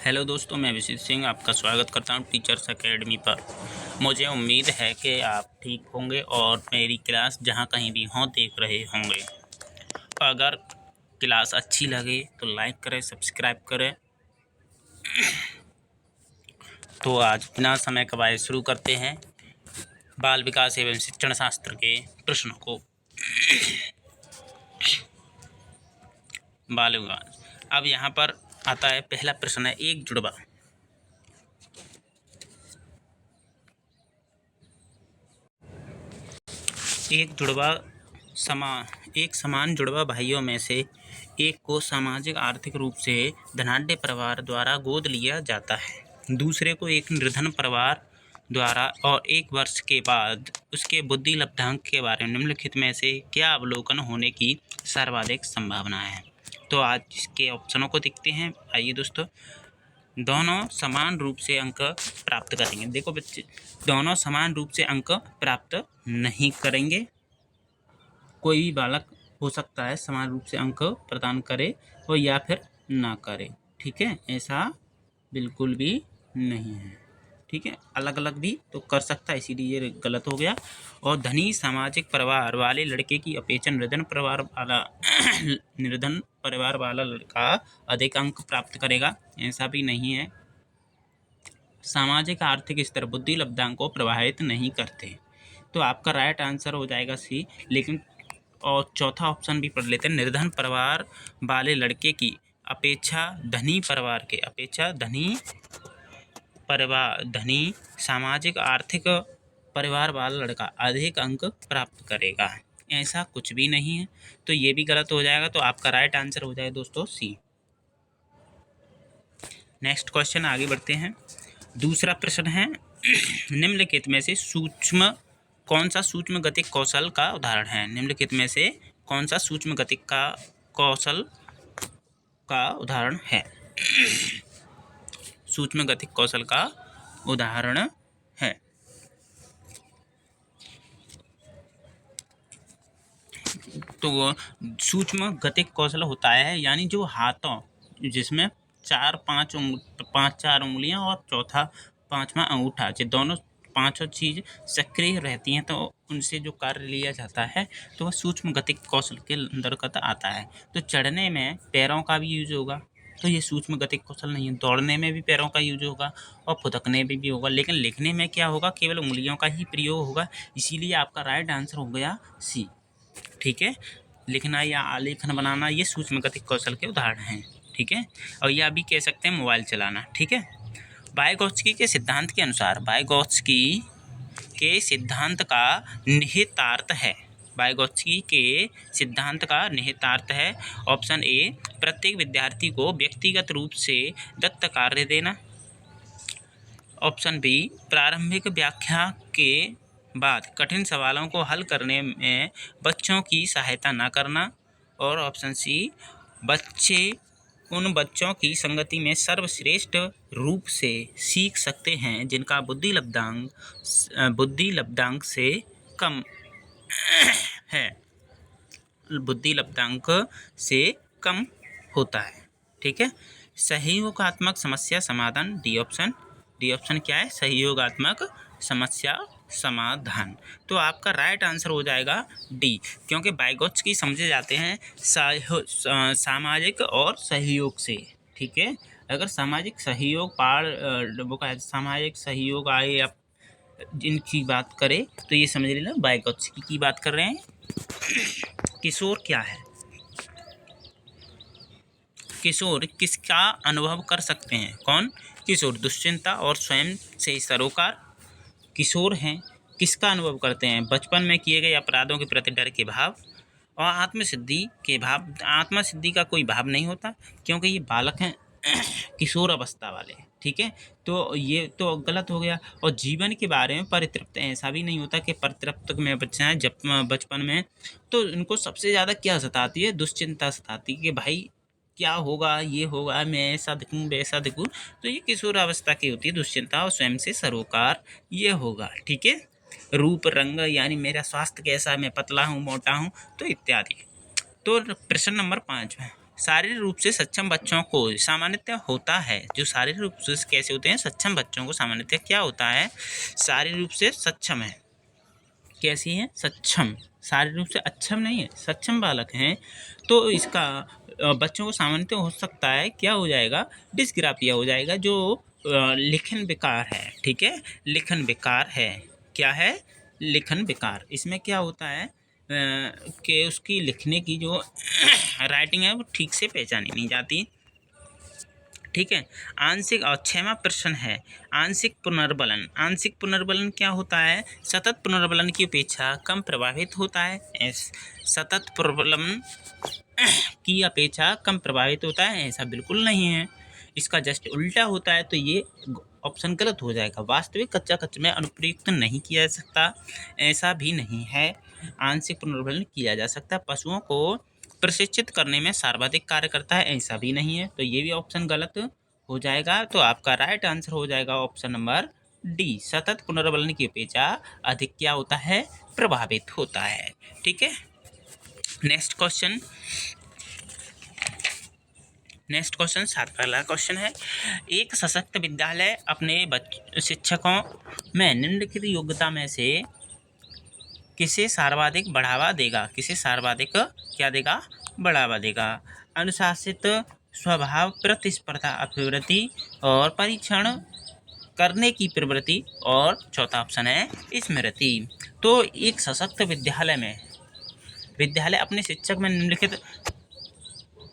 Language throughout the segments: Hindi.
हेलो दोस्तों, मैं विशित सिंह आपका स्वागत करता हूं टीचर्स एकेडमी पर। मुझे उम्मीद है कि आप ठीक होंगे और मेरी क्लास जहां कहीं भी हों देख रहे होंगे। अगर क्लास अच्छी लगे तो लाइक करें, सब्सक्राइब करें। तो आज बिना समय गवाए शुरू करते हैं बाल विकास एवं शिक्षण शास्त्र के प्रश्नों को। बाल विकास। अब यहाँ पर आता है पहला प्रश्न है एक जुड़वा। एक समान जुड़वा भाइयों में से एक को सामाजिक आर्थिक रूप से धनाढ्य परिवार द्वारा गोद लिया जाता है। दूसरे को एक निर्धन परिवार द्वारा और 1 वर्ष के बाद उसके बुद्धि लब्धांक के बारे में निम्नलिखित में से क्या अवलोकन होने की सर्वाधिक संभावना है। तो आज इसके ऑप्शनों को देखते हैं। आइए दोस्तों, दोनों समान रूप से अंक प्राप्त करेंगे। देखो बच्चे, दोनों समान रूप से अंक प्राप्त नहीं करेंगे। कोई भी बालक हो सकता है समान रूप से अंक प्रदान करे और या फिर ना करे। ठीक है, ऐसा बिल्कुल भी नहीं है। ठीक है, अलग अलग भी तो कर सकता है, इसीलिए ये गलत हो गया। और धनी सामाजिक परिवार वाले लड़के की अपेक्षा निर्धन परिवार वाला लड़का अधिक अंक प्राप्त करेगा, ऐसा भी नहीं है। सामाजिक आर्थिक स्तर बुद्धि लब्धांक को प्रभावित नहीं करते। तो आपका राइट आंसर हो जाएगा सी। लेकिन और चौथा ऑप्शन भी पढ़ लेते हैं। निर्धन परिवार वाले लड़के की अपेक्षा धनी सामाजिक आर्थिक परिवार वाला लड़का अधिक अंक प्राप्त करेगा, ऐसा कुछ भी नहीं है। तो ये भी गलत हो जाएगा। तो आपका राइट आंसर हो जाएगा दोस्तों सी। नेक्स्ट क्वेश्चन आगे बढ़ते हैं। दूसरा प्रश्न है निम्नलिखित में से कौन सा सूक्ष्म गतिक कौशल का उदाहरण है। निम्नलिखित में से कौन सा सूक्ष्म गतिक का कौशल का उदाहरण है। सूक्ष्म गतिक कौशल का उदाहरण है। तो सूक्ष्म गतिक कौशल होता है यानी जो हाथों, जिसमें 4 उंगलियां और चौथा 5वां अंगूठा, ये दोनों 5 चीज़ सक्रिय रहती हैं, तो उनसे जो कार्य लिया जाता है तो वह सूक्ष्म गतिक कौशल के अंतर्गत आता है। तो चढ़ने में पैरों का भी यूज होगा, तो ये सूक्ष्म गतिक कौशल नहीं है। दौड़ने में भी पैरों का यूज होगा और फुदकने में भी होगा। लेकिन लिखने में क्या होगा, केवल उंगलियों का ही प्रयोग होगा। इसीलिए आपका राइट आंसर हो गया सी। ठीक है, लिखना या आलेखन बनाना ये सूक्ष्म गतिक कौशल के उदाहरण हैं। ठीक है, और यह भी कह सकते हैं मोबाइल चलाना। ठीक है, वाइगोत्स्की के सिद्धांत के अनुसार वाइगोत्स्की के सिद्धांत का निहितार्थ है। वाइगोत्स्की के सिद्धांत का निहितार्थ है ऑप्शन ए, प्रत्येक विद्यार्थी को व्यक्तिगत रूप से दत्त कार्य देना। ऑप्शन बी, प्रारंभिक व्याख्या के बाद कठिन सवालों को हल करने में बच्चों की सहायता न करना। और ऑप्शन सी, उन बच्चों की संगति में सर्वश्रेष्ठ रूप से सीख सकते हैं जिनका बुद्धि लब्धांक से कम है, बुद्धि लब्धांक से कम होता है। ठीक है, सहयोगात्मक समस्या समाधान डी ऑप्शन क्या है, सहयोगात्मक समस्या समाधान। तो आपका राइट आंसर हो जाएगा डी, क्योंकि वाइगोत्स्की समझे जाते हैं सामाजिक और सहयोग से। ठीक है, अगर सामाजिक सहयोग आए या जिनकी बात करें तो ये समझ लेना वाइगोत्स्की की बात कर रहे हैं। किशोर क्या है। किशोर किसका अनुभव कर सकते हैं। कौन। किशोर दुश्चिंता और स्वयं से सरोकार। किशोर हैं किसका अनुभव करते हैं, बचपन में किए गए अपराधों के प्रति डर के भाव और आत्मसिद्धि के भाव। आत्मसिद्धि का कोई भाव नहीं होता क्योंकि ये बालक हैं किशोर अवस्था वाले। ठीक है, तो ये तो गलत हो गया। और जीवन के बारे में परितृप्त, ऐसा भी नहीं होता कि परितृप्त में बच्चा है जब बचपन में, तो इनको सबसे ज़्यादा क्या सताती है, दुश्चिंता सताती है कि भाई क्या होगा, ये होगा, मैं ऐसा दिखूँ वैसा दिखूँ। तो ये किशोर अवस्था की होती है दुश्चिंता और स्वयं से सरोकार, ये होगा। ठीक है, रूप रंग यानी मेरा स्वास्थ्य कैसा है, मैं पतला हूँ मोटा हूँ, तो इत्यादि। तो प्रश्न नंबर 5 है शारीरिक रूप से सक्षम बच्चों को सामान्यतः होता है, जो शारीरिक रूप से कैसे होते हैं, सक्षम बच्चों को सामान्यतः क्या होता है, शारीरिक रूप से सक्षम है, कैसी है, सक्षम, शारीरिक रूप से अक्षम नहीं है, सक्षम बालक हैं, तो इसका बच्चों को सामान्यतः हो सकता है, क्या हो जाएगा, डिस्ग्राफिया हो जाएगा, जो लिखन विकार है, ठीक है, लिखन विकार है, क्या है, लिखन विकार। इसमें क्या होता है कि उसकी लिखने की जो राइटिंग है वो ठीक से पहचानी नहीं जाती, ठीक है। आंशिक और 6वां प्रश्न है आंशिक पुनर्बलन। आंशिक पुनर्बलन क्या होता है, सतत पुनर्बलन की अपेक्षा कम प्रभावित होता है। सतत पुनर्बलन की अपेक्षा कम प्रभावित होता है, ऐसा बिल्कुल नहीं है, इसका जस्ट उल्टा होता है, तो ये ऑप्शन गलत हो जाएगा। वास्तविक कच्चा कच्च में अनुप्रयुक्त नहीं किया जा सकता, ऐसा भी नहीं है। आंशिक पुनर्बलन किया जा सकता है। पशुओं को प्रशिक्षित करने में सर्वाधिक कार्य करता है, ऐसा भी नहीं है, तो ये भी ऑप्शन गलत हो जाएगा। तो आपका राइट आंसर हो जाएगा ऑप्शन नंबर डी, सतत पुनर्बलन की अपेक्षा अधिक क्या होता है, प्रभावित होता है, ठीक है। नेक्स्ट क्वेश्चन 7 पहला क्वेश्चन है, एक सशक्त विद्यालय अपने शिक्षकों में निम्नलिखित योग्यता में से किसे सर्वाधिक बढ़ावा देगा, किसे सर्वाधिक क्या देगा, बढ़ावा देगा। अनुशासित स्वभाव, प्रतिस्पर्धा अभिवृत्ति और परीक्षण करने की प्रवृत्ति, और चौथा ऑप्शन है स्मृति। तो एक सशक्त विद्यालय अपने शिक्षक में निम्नलिखित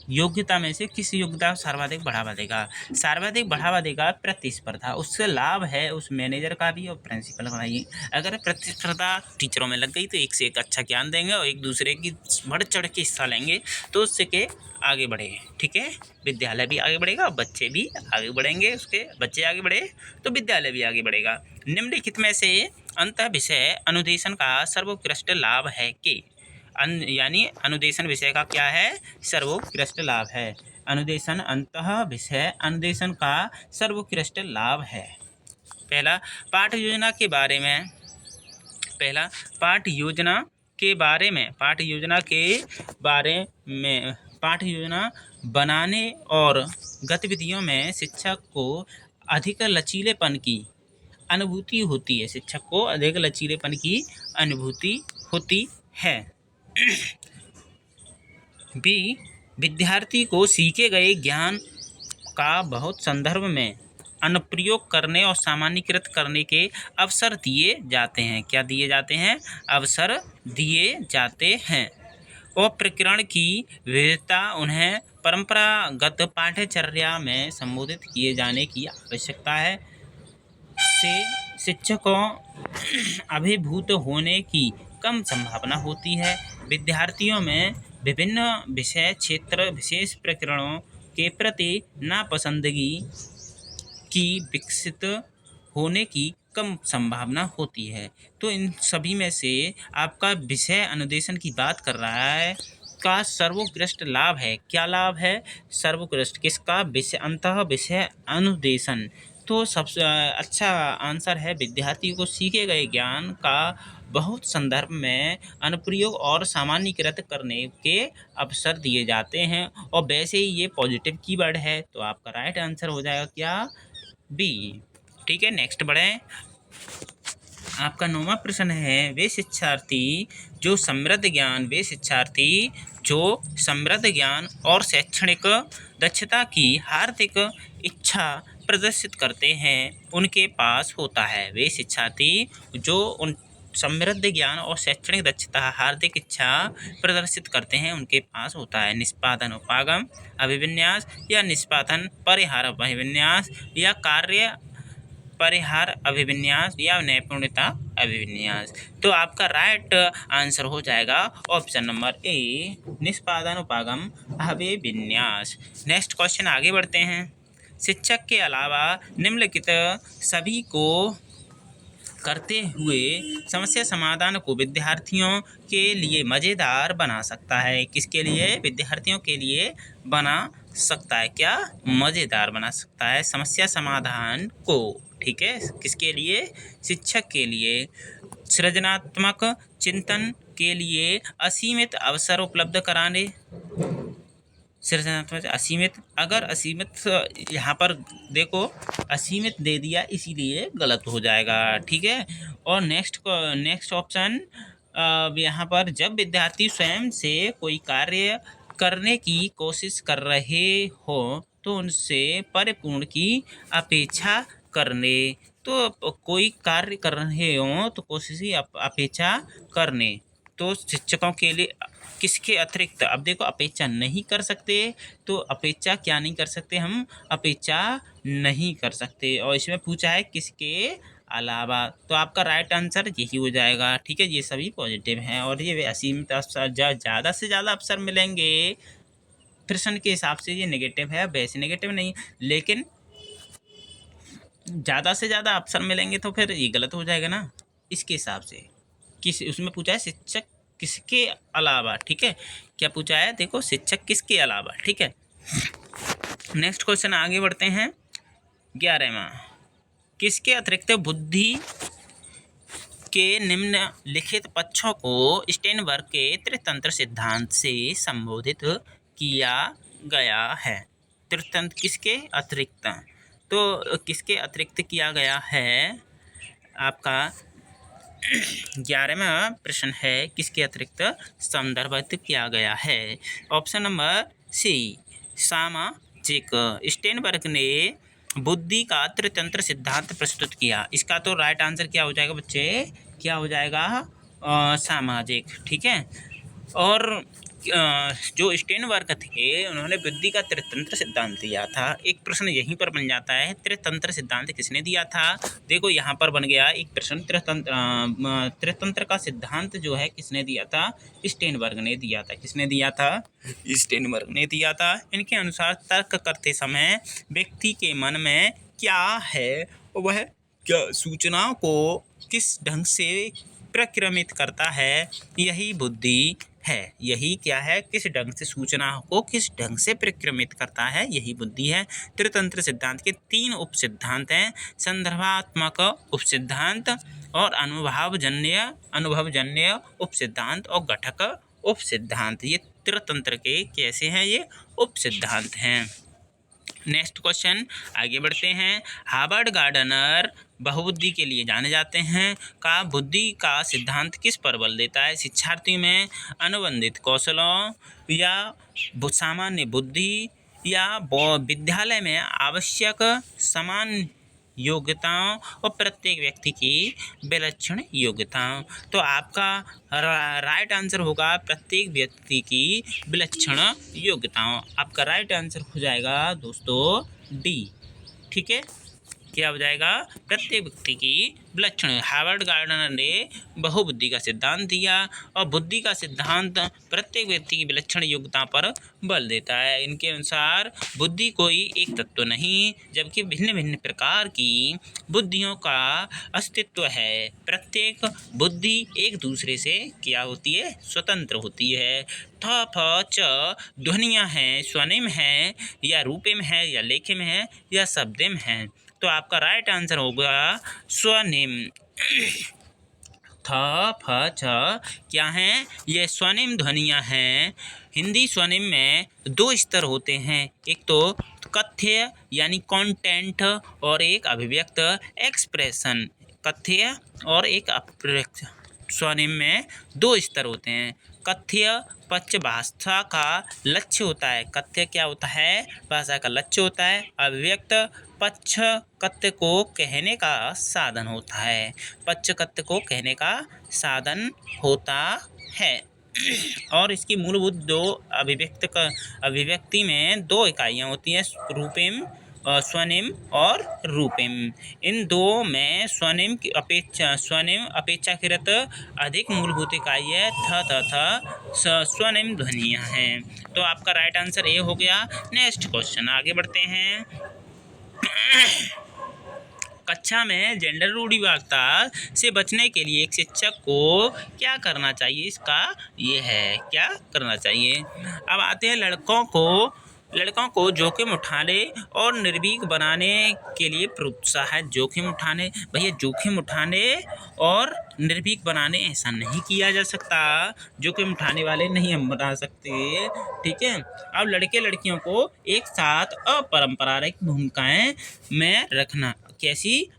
योग्यता में से किस योग्यता को सर्वाधिक बढ़ावा देगा, सर्वाधिक बढ़ावा देगा प्रतिस्पर्धा। उससे लाभ है उस मैनेजर का भी और प्रिंसिपल का भी। अगर प्रतिस्पर्धा टीचरों में लग गई तो एक से एक अच्छा ज्ञान देंगे और एक दूसरे की बढ़ चढ़ के हिस्सा लेंगे, तो उससे के आगे बढ़े, ठीक है, विद्यालय भी आगे बढ़ेगा, बच्चे भी आगे बढ़ेंगे, उसके बच्चे आगे बढ़े तो विद्यालय भी आगे बढ़ेगा। निम्नलिखित में से अंतः विषय अनुदेशन का सर्वोत्कृष्ट लाभ है कि, यानी अनुदेशन विषय का क्या है, सर्वोत्कृष्ट लाभ है। अनुदेशन अंतः विषय अनुदेशन का सर्वोत्कृष्ट लाभ है। पहला पाठ योजना के बारे में, पाठ योजना बनाने और गतिविधियों में शिक्षक को अधिक लचीलेपन की अनुभूति होती है, शिक्षक को अधिक लचीलेपन की अनुभूति होती है। बी, विद्यार्थी को सीखे गए ज्ञान का बहुत संदर्भ में अनुप्रयोग करने और सामान्यीकृत करने के अवसर दिए जाते हैं, क्या दिए जाते हैं, अवसर दिए जाते हैं। और प्रकरण की विविधता उन्हें परंपरागत पाठ्यचर्या में संबोधित किए जाने की आवश्यकता है, से शिक्षकों अभिभूत होने की कम संभावना होती है। विद्यार्थियों में विभिन्न विषय क्षेत्र विशेष प्रकरणों के प्रति नापसंदगी की विकसित होने की कम संभावना होती है। तो इन सभी में से आपका विषय अनुदेशन की बात कर रहा है का सर्वोत्कृष्ट लाभ है, क्या लाभ है, सर्वोत्कृष्ट किसका, विषय अंतः विषय अनुदेशन। तो सबसे अच्छा आंसर है विद्यार्थी को सीखे गए ज्ञान का बहुत संदर्भ में अनुप्रयोग और सामान्यीकृत करने के अवसर दिए जाते हैं, और वैसे ही ये पॉजिटिव कीवर्ड है, तो आपका राइट आंसर हो जाएगा क्या, बी, ठीक है। नेक्स्ट बढ़ें, आपका 9वां प्रश्न है, वे शिक्षार्थी जो समृद्ध ज्ञान और शैक्षणिक दक्षता की हार्दिक इच्छा प्रदर्शित करते हैं उनके पास होता है। वे शिक्षार्थी जो उन समृद्ध ज्ञान और शैक्षणिक दक्षता हार्दिक इच्छा प्रदर्शित करते हैं उनके पास होता है। निष्पादन उपागम अभिविन्यास या निष्पादन परिहार अभिविन्यास या कार्य परिहार अभिविन्यास या नैपुण्यता अभिविन्यास। तो आपका राइट आंसर हो जाएगा ऑप्शन नंबर ए, निष्पादन उपागम अभिविन्यास। नेक्स्ट क्वेश्चन आगे बढ़ते हैं। शिक्षक के अलावा निम्नलिखित सभी को करते हुए समस्या समाधान को विद्यार्थियों के लिए मज़ेदार बना सकता है। किसके लिए, विद्यार्थियों के लिए बना सकता है, क्या, मज़ेदार बना सकता है समस्या समाधान को, ठीक है, किसके लिए, शिक्षक के लिए। सृजनात्मक चिंतन के लिए असीमित अवसर उपलब्ध कराने, सृजनात्मक असीमित, अगर असीमित यहाँ पर देखो असीमित दे दिया इसीलिए गलत हो जाएगा, ठीक है। और नेक्स्ट ऑप्शन यहाँ पर जब विद्यार्थी स्वयं से कोई कार्य करने की कोशिश कर रहे हो तो उनसे परिपूर्ण की अपेक्षा करने, तो कोई कार्य कर रहे हो तो कोशिश ही अपेक्षा करने। तो शिक्षकों के लिए किसके अतिरिक्त, अब देखो अपेक्षा नहीं कर सकते, तो अपेक्षा क्या नहीं कर सकते, हम अपेक्षा नहीं कर सकते। और इसमें पूछा है किसके अलावा, तो आपका राइट आंसर यही हो जाएगा, ठीक है। ये सभी पॉजिटिव हैं और ये असीमित अवसर ज़्यादा से ज़्यादा अवसर मिलेंगे प्रश्न के हिसाब से ये नेगेटिव है, वैसे नेगेटिव नहीं, लेकिन ज़्यादा से ज़्यादा अवसर मिलेंगे तो फिर ये गलत हो जाएगा ना इसके हिसाब से। किस उसमें पूछा है शिक्षक किसके अलावा, ठीक है। क्या पूछा है, देखो शिक्षक किसके अलावा, ठीक है। नेक्स्ट क्वेश्चन आगे बढ़ते हैं। 11वां, किसके अतिरिक्त बुद्धि के निम्नलिखित पक्षों को स्टेनबर्ग के त्रितंत्र सिद्धांत से संबोधित किया गया है। त्रितंत्र किसके अतिरिक्त, तो किसके अतिरिक्त किया गया है आपका 11वां प्रश्न है, किसके अतिरिक्त संदर्भित किया गया है। ऑप्शन नंबर सी, सामाजिक। स्टेनबर्ग ने बुद्धि का त्रितंत्र सिद्धांत प्रस्तुत किया। इसका तो राइट आंसर क्या हो जाएगा बच्चे, क्या हो जाएगा सामाजिक, ठीक है। और जो स्टेनबर्ग थे उन्होंने बुद्धि का त्रितंत्र सिद्धांत दिया था। एक प्रश्न यहीं पर बन जाता है, त्रितंत्र सिद्धांत किसने दिया था। देखो यहाँ पर बन गया एक प्रश्न, त्रितंत्र का सिद्धांत जो है किसने दिया था, स्टेनबर्ग ने दिया था। किसने दिया था, स्टेनबर्ग ने दिया था। इनके अनुसार तर्क करते समय व्यक्ति के मन में क्या है, वह क्या सूचनाओं को किस ढंग से प्रक्रमित करता है, यही बुद्धि है। यही क्या है, किस ढंग से सूचना को किस ढंग से प्रक्रमित करता है, यही बुद्धि है। त्रितंत्र सिद्धांत के 3 उप सिद्धांत हैं, संदर्भात्मक उप सिद्धांत और अनुभवजन्य उप सिद्धांत और घटक उप सिद्धांत। ये त्रितंत्र के कैसे हैं, ये उप सिद्धांत हैं। नेक्स्ट क्वेश्चन आगे बढ़ते हैं। हार्वर्ड गार्डनर बहुबुद्धि के लिए जाने जाते हैं का बुद्धि का सिद्धांत किस पर बल देता है। शिक्षार्थी में अनुबंधित कौशलों या सामान्य बुद्धि या विद्यालय में आवश्यक समान योग्यताओं और प्रत्येक व्यक्ति की विलक्षण योग्यताओं। तो आपका राइट आंसर होगा प्रत्येक व्यक्ति की विलक्षण योग्यताओं। आपका राइट आंसर हो जाएगा दोस्तों डी, ठीक है। क्या हो जाएगा, प्रत्येक व्यक्ति की विलक्षण। हार्वर्ड गार्डनर ने बहुबुद्धि का सिद्धांत दिया और बुद्धि का सिद्धांत प्रत्येक व्यक्ति की विलक्षण योग्यता पर बल देता है। इनके अनुसार बुद्धि कोई एक तत्व नहीं जबकि भिन्न भिन्न प्रकार की बुद्धियों का अस्तित्व है। प्रत्येक बुद्धि एक दूसरे से क्या होती है, स्वतंत्र होती है। थ फ च ध्वनियाँ हैं, स्वनिम है या रूपिम है या लेखिम है या शब्दिम है। तो आपका राइट आंसर होगा स्वनिम। थ फ छ क्या हैं, ये स्वनिम ध्वनियाँ हैं। हिंदी स्वनिम में 2 स्तर होते हैं, एक तो कथ्य यानी कंटेंट और एक अभिव्यक्त एक्सप्रेशन। कथ्य और एक अभिव्यक्त। स्वनिम में 2 स्तर होते हैं। कथ्य पक्ष भाषा का लक्ष्य होता है। कथ्य क्या होता है, भाषा का लक्ष्य होता है। अभिव्यक्त पक्ष कथ्य को कहने का साधन होता है। पक्ष कथ्य को कहने का साधन होता है। और इसकी मूलभूत 2 अभिव्यक्ति में 2 इकाइयाँ होती हैं, रूपिम स्वनिम और रूपिम। इन 2 में स्वनिम अपेक्षाकृत अधिक मूलभूत इकाई है। स्वनिम ध्वनियाँ हैं। तो आपका राइट आंसर ये हो गया। नेक्स्ट क्वेश्चन आगे बढ़ते हैं। कक्षा में जेंडर रूढ़िवादिता से बचने के लिए एक शिक्षक को क्या करना चाहिए, इसका ये है क्या करना चाहिए। अब आते हैं लड़कों को लड़कों को जोखिम उठाने और निर्भीक बनाने के लिए प्रोत्साहित। जोखिम उठाने, भैया जोखिम उठाने और निर्भीक बनाने ऐसा नहीं किया जा सकता। जोखिम उठाने वाले नहीं हम बना सकते, ठीक है। अब लड़के लड़कियों को एक साथ अपरंपरागत भूमिकाएं में रखना। कैसी?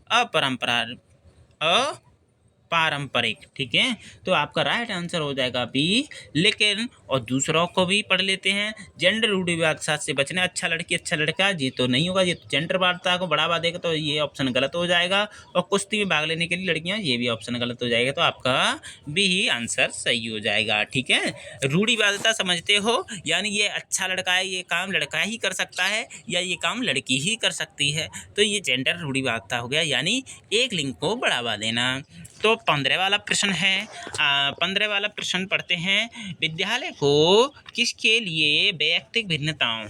पारंपरिक, ठीक है। तो आपका राइट आंसर हो जाएगा बी। लेकिन और दूसरों को भी पढ़ लेते हैं। जेंडर रूढ़िवाद से बचना। अच्छा लड़की अच्छा लड़का, ये तो नहीं होगा, ये तो जेंडर वार्ता को बढ़ावा देगा, तो ये ऑप्शन गलत हो जाएगा। और कुश्ती में भाग लेने के लिए लड़कियां, ये भी ऑप्शन गलत हो जाएगा। तो आपका बी ही आंसर सही हो जाएगा, ठीक है। रूढ़िवादिता समझते हो, यानी ये अच्छा लड़का है, ये काम लड़का ही कर सकता है, या ये काम लड़की ही कर सकती है, तो ये जेंडर रूढ़िवादिता हो गया, यानी एक लिंग को बढ़ावा देना। तो 15 वाला प्रश्न है। 15 वाला प्रश्न पढ़ते हैं। विद्यालय को किसके लिए व्यक्तिगत भिन्नताओं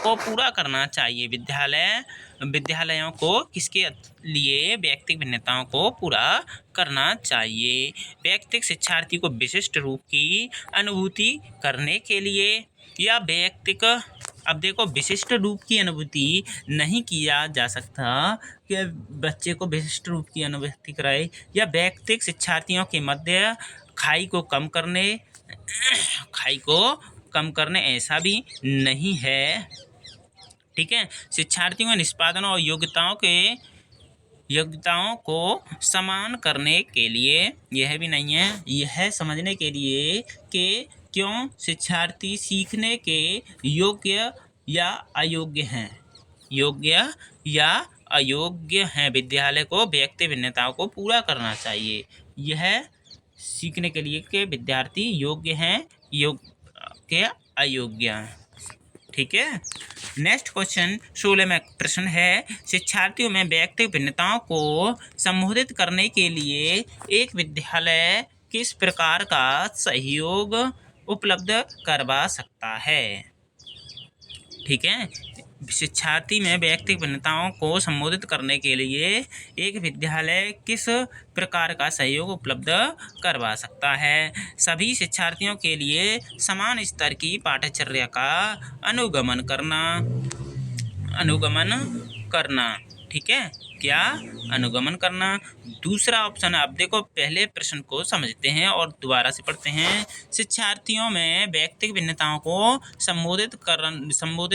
को पूरा करना चाहिए? विद्यालयों को किसके लिए व्यक्तिगत भिन्नताओं को पूरा करना चाहिए? व्यक्तिगत शिक्षार्थी को विशिष्ट रूप की अनुभूति करने के लिए, या व्यक्तिगत, अब देखो विशिष्ट रूप की अनुभूति नहीं किया जा सकता कि बच्चे को विशिष्ट रूप की अनुभूति कराए, या व्यक्तिगत शिक्षार्थियों के मध्य खाई को कम करने ऐसा भी नहीं है, ठीक है। शिक्षार्थियों के निष्पादन और योग्यताओं को समान करने के लिए, यह भी नहीं है, यह समझने के लिए कि क्यों शिक्षार्थी सीखने के योग्य या अयोग्य हैं। विद्यालय को व्यक्ति भिन्नताओं को पूरा करना चाहिए। यह सीखने के लिए कि विद्यार्थी योग्य हैं, योग्य अयोग्य, ठीक है। नेक्स्ट क्वेश्चन 16 में प्रश्न है। शिक्षार्थियों में व्यक्तिगत भिन्नताओं को संबोधित करने के लिए एक विद्यालय किस प्रकार का सहयोग उपलब्ध करवा सकता है? ठीक है। शिक्षार्थी में व्यक्तिगत भिन्नताओं को संबोधित करने के लिए एक विद्यालय किस प्रकार का सहयोग उपलब्ध करवा सकता है? सभी शिक्षार्थियों के लिए समान स्तर की पाठ्यचर्या का अनुगमन करना, ठीक है। क्या? अनुगमन करना। दूसरा ऑप्शन, अब देखो पहले प्रश्न को समझते हैं और दोबारा से पढ़ते हैं। शिक्षार्थियों में व्यक्तिगत भिन्नताओं को संबोधित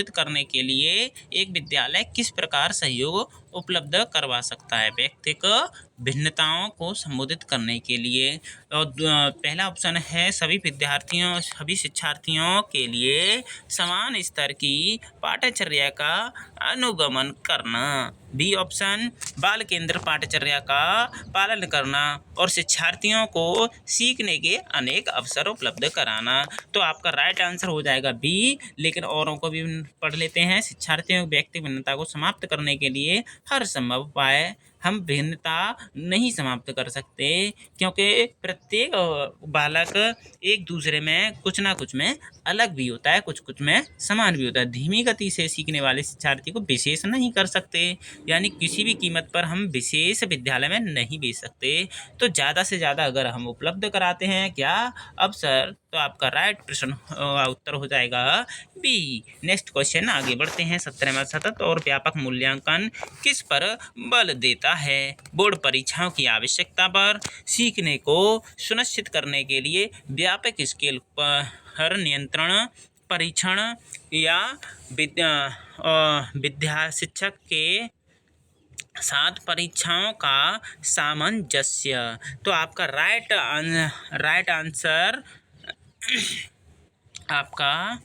करने के लिए एक विद्यालय किस प्रकार सहयोग उपलब्ध करवा सकता है? व्यक्तिगत भिन्नताओं को संबोधित करने के लिए। और पहला ऑप्शन है सभी शिक्षार्थियों के लिए समान स्तर की पाठ्यचर्या का अनुगमन करना। बी ऑप्शन, बाल केंद्र पाठ्यचर्या का पालन करना और शिक्षार्थियों को सीखने के अनेक अवसर उपलब्ध कराना। तो आपका राइट आंसर हो जाएगा बी। लेकिन औरों को भी पढ़ लेते हैं। शिक्षार्थियों की व्यक्तिगत भिन्नता को समाप्त करने के लिए हर संभव उपाय। हम भिन्नता नहीं समाप्त कर सकते, क्योंकि प्रत्येक बालक एक दूसरे में कुछ ना कुछ में अलग भी होता है, कुछ में समान भी होता है। धीमी गति से सीखने वाले शिक्षार्थी को विशेष नहीं कर सकते, यानी किसी भी कीमत पर हम विशेष विद्यालय में नहीं भेज सकते। तो ज़्यादा से ज़्यादा अगर हम उपलब्ध कराते हैं क्या अवसर, तो आपका राइट प्रश्न उत्तर हो जाएगा बी। नेक्स्ट क्वेश्चन आगे बढ़ते हैं। 17 में सतत और व्यापक मूल्यांकन किस पर बल देता है? बोर्ड परीक्षाओं की आवश्यकता पर, सीखने को सुनिश्चित करने के लिए व्यापक स्केल पर नियंत्रण परीक्षण, या शिक्षक के साथ परीक्षाओं का सामंजस्य। तो आपका राइट आंसर आपका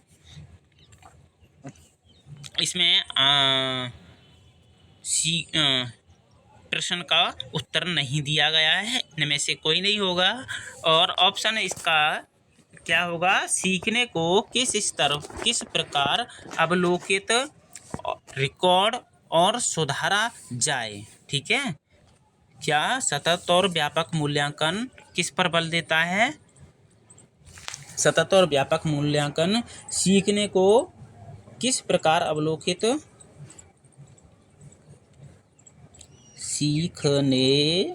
इसमें प्रश्न का उत्तर नहीं दिया गया है, इनमें से कोई नहीं होगा। और ऑप्शन इसका क्या होगा? सीखने को किस प्रकार अवलोकित, रिकॉर्ड और सुधारा जाए, ठीक है। क्या सतत और व्यापक मूल्यांकन किस पर बल देता है? सतत और व्यापक मूल्यांकन सीखने को किस प्रकार अवलोकित, सीखने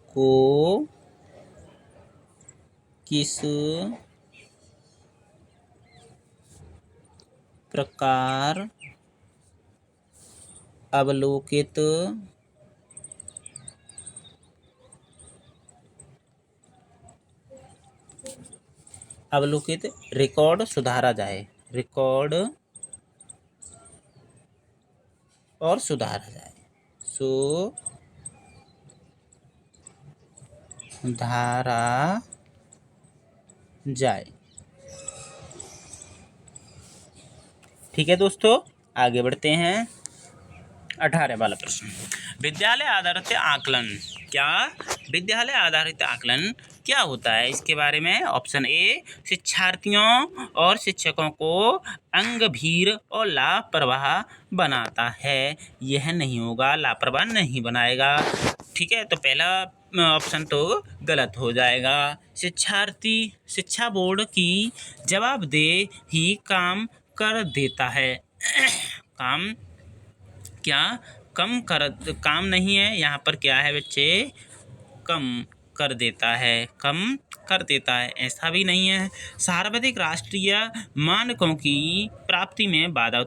को किस प्रकार अवलोकित रिकॉर्ड सुधारा जाए, रिकॉर्ड और सुधारा जाए, सुधारा जाए। ठीक है दोस्तों, आगे बढ़ते हैं। 18 वाला प्रश्न, विद्यालय आधारित आकलन क्या? विद्यालय आधारित आकलन क्या होता है, इसके बारे में ऑप्शन ए, शिक्षार्थियों और शिक्षकों को अंगभीर और लापरवाह बनाता है। यह नहीं होगा, लापरवाह नहीं बनाएगा। ठीक है, तो पहला ऑप्शन तो गलत हो जाएगा। शिक्षार्थी शिक्षा बोर्ड की जवाबदेही काम कर देता है। काम क्या काम नहीं है, यहाँ पर क्या है बच्चे, कम कर देता है, कम कर देता है, ऐसा भी नहीं है। सर्वाधिक राष्ट्रीय मानकों की प्राप्ति में बाधा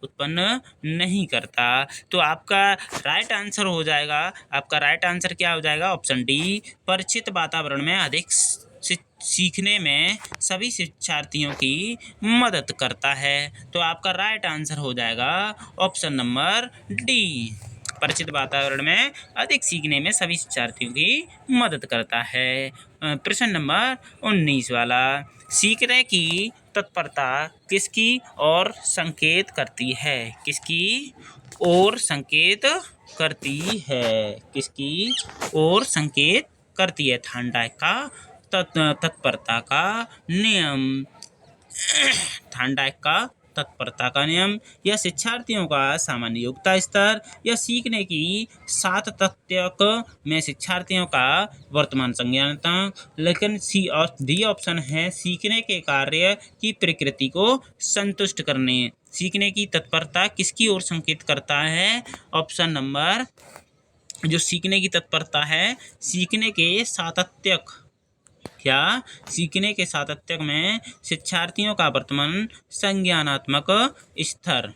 उत्पन्न नहीं करता। तो आपका राइट आंसर हो जाएगा, आपका राइट आंसर क्या हो जाएगा, ऑप्शन डी, परिचित वातावरण में अधिक सीखने में सभी शिक्षार्थियों की मदद करता है। तो आपका राइट आंसर हो जाएगा ऑप्शन नंबर डी, परिचित वातावरण में अधिक सीखने में सभी शिक्षार्थियों की मदद करता है। प्रश्न नंबर 19 वाला, सीखने की तत्परता किसकी ओर संकेत करती है? किसकी ओर संकेत करती है? किसकी ओर संकेत करती है? थॉर्नडाइक का तत्परता का नियम, थॉर्नडाइक का तत्परता का नियम, या शिक्षार्थियों का सामान्य योग्यता स्तर, या सीखने की सातत्यक में शिक्षार्थियों का वर्तमान संज्ञानता। लेकिन सी और डी ऑप्शन है सीखने के कार्य की प्रकृति को संतुष्ट करने। सीखने की तत्परता किसकी ओर संकेत करता है? ऑप्शन नंबर, जो सीखने की तत्परता है, सीखने के सातत्यक, क्या सीखने के सातत्यक में शिक्षार्थियों का वर्तमान संज्ञानात्मक स्तर,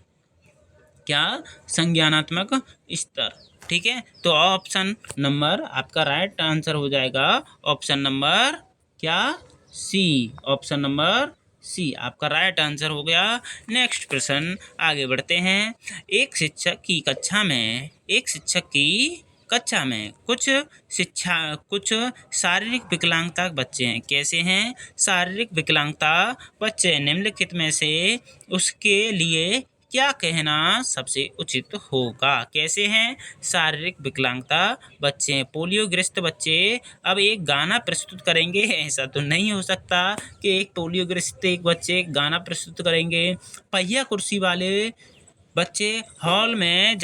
क्या संज्ञानात्मक स्तर। ठीक है, तो ऑप्शन नंबर आपका राइट आंसर हो जाएगा ऑप्शन नंबर क्या, सी, ऑप्शन नंबर सी आपका राइट आंसर हो गया। नेक्स्ट प्रश्न, आगे बढ़ते हैं। एक शिक्षक की कक्षा में कुछ शारीरिक विकलांगता बच्चे हैं। कैसे हैं शारीरिक विकलांगता बच्चे? निम्नलिखित में से उसके लिए क्या कहना सबसे उचित होगा? कैसे हैं शारीरिक विकलांगता बच्चे? पोलियोग्रस्त बच्चे। अब एक गाना प्रस्तुत करेंगे, ऐसा तो नहीं हो सकता कि एक पोलियोग्रस्त एक बच्चे गाना प्रस्तुत करेंगे। पहिया कुर्सी वाले बच्चे हॉल में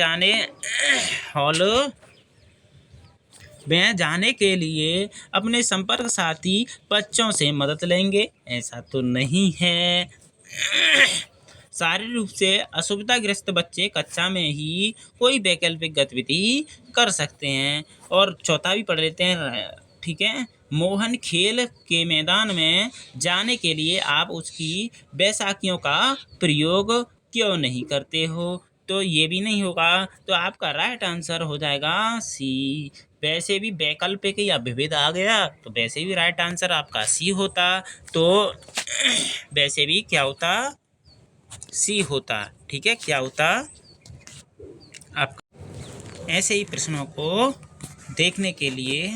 जाने के लिए अपने संपर्क साथी बच्चों से मदद लेंगे, ऐसा तो नहीं है। शारीरिक रूप से असुविधाग्रस्त बच्चे कक्षा में ही कोई वैकल्पिक गतिविधि कर सकते हैं। और चौथा भी पढ़ लेते हैं, ठीक है। मोहन खेल के मैदान में जाने के लिए आप उसकी बैसाखियों का प्रयोग क्यों नहीं करते हो? तो ये भी नहीं होगा, तो आपका राइट आंसर हो जाएगा सी। वैसे भी वैकल्पिक या विविध आ गया तो वैसे भी राइट आंसर आपका सी होता, तो वैसे भी क्या होता, सी होता। ठीक है, क्या होता आपका। ऐसे ही प्रश्नों को देखने के लिए